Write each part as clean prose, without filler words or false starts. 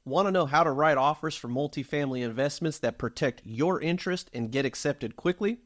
Want to know how to write offers for multifamily investments that protect your interest and get accepted quickly?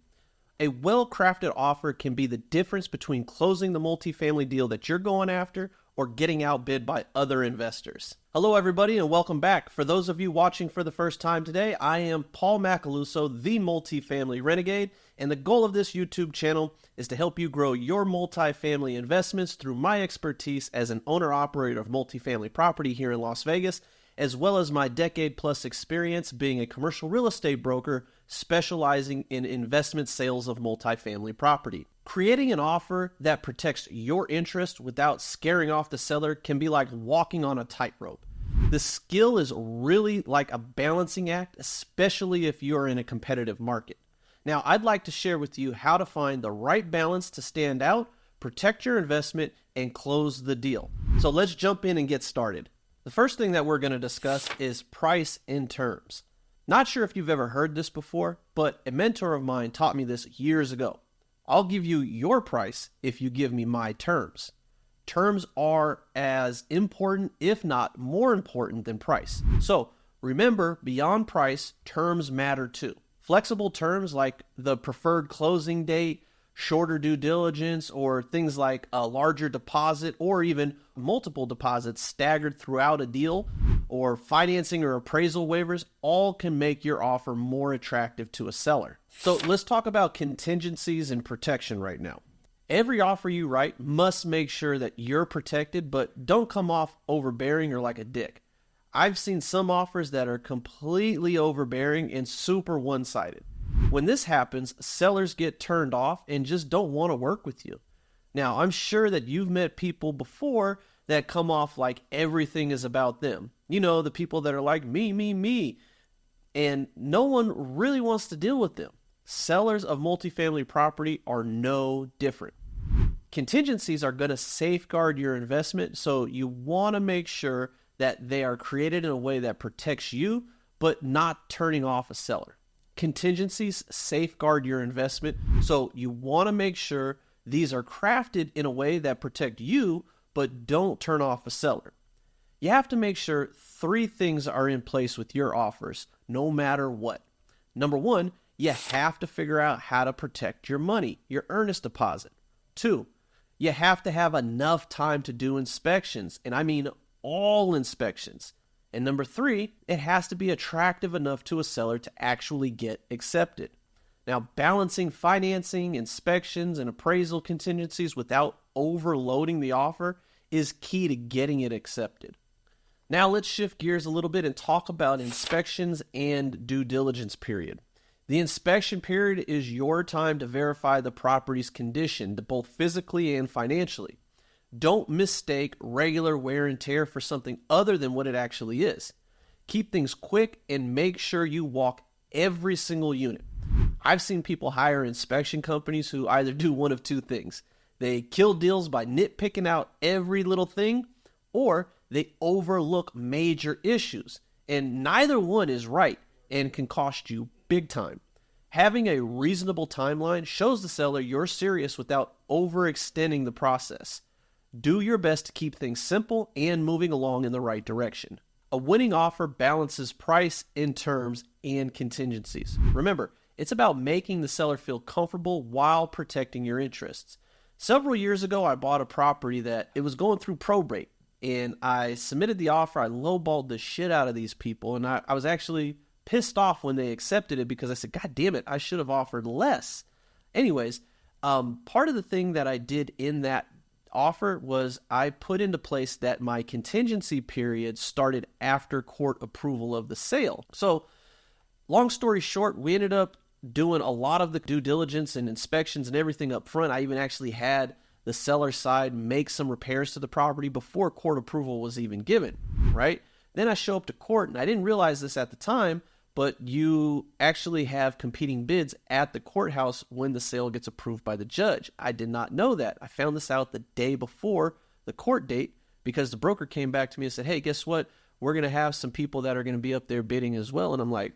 A well-crafted offer can be the difference between closing the multifamily deal that you're going after or getting outbid by other investors. Hello everybody and welcome back. For those of you watching for the first time today, I am Paul Macaluso, the Multifamily Renegade, and the goal of this YouTube channel is to help you grow your multifamily investments through my expertise as an owner-operator of multifamily property here in Las Vegas, as well as my decade-plus experience being a commercial real estate broker specializing in investment sales of multifamily property. Creating an offer that protects your interest without scaring off the seller can be like walking on a tightrope. The skill is really like a balancing act, especially if you're in a competitive market. Now, I'd like to share with you how to find the right balance to stand out, protect your investment, and close the deal. So let's jump in and get started. The first thing that we're going to discuss is price and terms. Not sure if you've ever heard this before, but a mentor of mine taught me this years ago. I'll give you your price if you give me my terms. Terms are as important, if not more important than price. So remember, beyond price, terms matter too. Flexible terms like the preferred closing date, shorter due diligence, or things like a larger deposit or even multiple deposits staggered throughout a deal, or financing or appraisal waivers, all can make your offer more attractive to a seller. So let's talk about contingencies and protection right now. Every offer you write must make sure that you're protected, but don't come off overbearing or like a dick. I've seen some offers that are completely overbearing and super one-sided. When this happens, sellers get turned off and just don't want to work with you. Now, I'm sure that you've met people before that come off like everything is about them. You know, the people that are like, me. And no one really wants to deal with them. Sellers of multifamily property are no different. Contingencies are going to safeguard your investment, so you want to make sure that they are created in a way that protects you, but not turning off a seller. Contingencies safeguard your investment, so you want to make sure these are crafted in a way that protect you, but don't turn off a seller. You have to make sure 3 things are in place with your offers, no matter what. Number 1, you have to figure out how to protect your money, your earnest deposit. 2, you have to have enough time to do inspections, and I mean all inspections. And number 3, it has to be attractive enough to a seller to actually get accepted. Now, balancing financing, inspections, and appraisal contingencies without overloading the offer is key to getting it accepted. Now, let's shift gears a little bit and talk about inspections and due diligence period. The inspection period is your time to verify the property's condition, both physically and financially. Don't mistake regular wear and tear for something other than what it actually is. Keep things quick and make sure you walk every single unit. I've seen people hire inspection companies who either do one of 2 things. They kill deals by nitpicking out every little thing, or they overlook major issues. And neither one is right and can cost you big time. Having a reasonable timeline shows the seller you're serious without overextending the process. Do your best to keep things simple and moving along in the right direction. A winning offer balances price in terms and contingencies. Remember, it's about making the seller feel comfortable while protecting your interests. Several years ago, I bought a property that it was going through probate, and I submitted the offer. I lowballed the shit out of these people, and I was actually pissed off when they accepted it because I said, God damn it, I should have offered less. Anyways, part of the thing that I did in that offer was I put into place that my contingency period started after court approval of the sale. So long story short, we ended up doing a lot of the due diligence and inspections and everything up front. I even actually had the seller side make some repairs to the property before court approval was even given, right? Then I show up to court, and I didn't realize this at the time, but you actually have competing bids at the courthouse when the sale gets approved by the judge. I did not know that. I found this out the day before the court date because the broker came back to me and said, hey, guess what? We're going to have some people that are going to be up there bidding as well. And I'm like,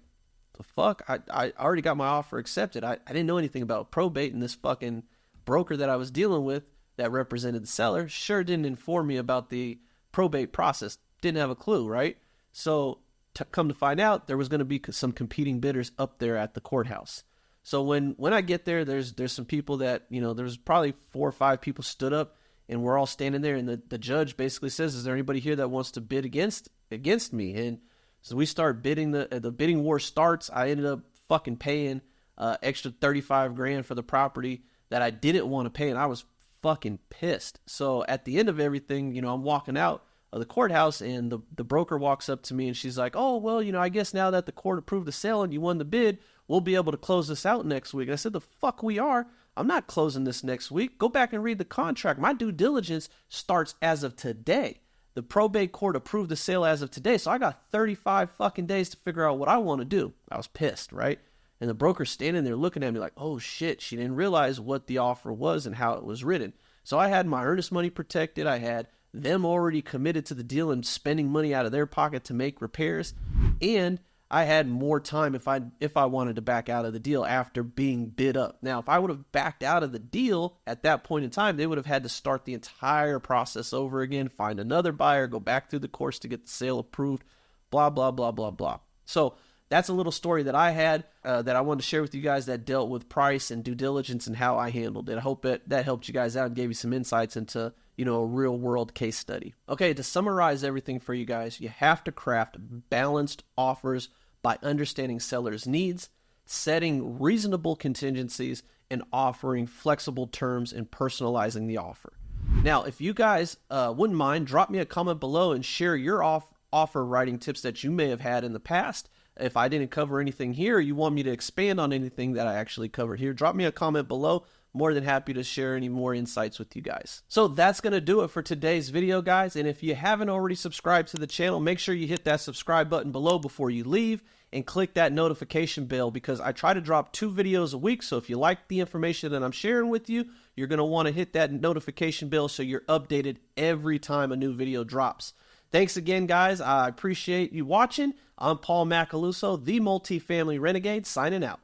the fuck? I already got my offer accepted. I didn't know anything about probate, and this fucking broker that I was dealing with that represented the seller sure didn't inform me about the probate process. Didn't have a clue, right? So come to find out, there was going to be some competing bidders up there at the courthouse. So when I get there, there's some people that, there's probably 4 or 5 people stood up, and we're all standing there, and the judge basically says, is there anybody here that wants to bid against me? And so we start bidding. The bidding war starts. I ended up fucking paying extra $35,000 for the property that I didn't want to pay, and I was fucking pissed. So at the end of everything, I'm walking out of the courthouse, and the broker walks up to me, and she's like, oh, well, I guess now that the court approved the sale and you won the bid, we'll be able to close this out next week. And I said, the fuck we are. I'm not closing this next week. Go back and read the contract. My due diligence starts as of today. The probate court approved the sale as of today, so I got 35 fucking days to figure out what I want to do. I was pissed, right? And the broker's standing there looking at me like, oh shit, she didn't realize what the offer was and how it was written. So I had my earnest money protected. I had them already committed to the deal and spending money out of their pocket to make repairs. And I had more time if I wanted to back out of the deal after being bid up. Now, if I would have backed out of the deal at that point in time, they would have had to start the entire process over again, find another buyer, go back through the course to get the sale approved, blah, blah, blah, blah, blah. So that's a little story that I had that I wanted to share with you guys that dealt with price and due diligence and how I handled it. I hope that helped you guys out and gave you some insights into, a real world case study. Okay, to summarize everything for you guys, you have to craft balanced offers by understanding sellers' needs, setting reasonable contingencies, and offering flexible terms and personalizing the offer. Now, if you guys wouldn't mind, drop me a comment below and share your offer writing tips that you may have had in the past. If I didn't cover anything here, or you want me to expand on anything that I actually covered here, drop me a comment below. More than happy to share any more insights with you guys. So that's going to do it for today's video, guys. And if you haven't already subscribed to the channel, make sure you hit that subscribe button below before you leave and click that notification bell, because I try to drop 2 videos a week. So if you like the information that I'm sharing with you, you're going to want to hit that notification bell so you're updated every time a new video drops. Thanks again, guys. I appreciate you watching. I'm Paul Macaluso, the Multifamily Renegade, signing out.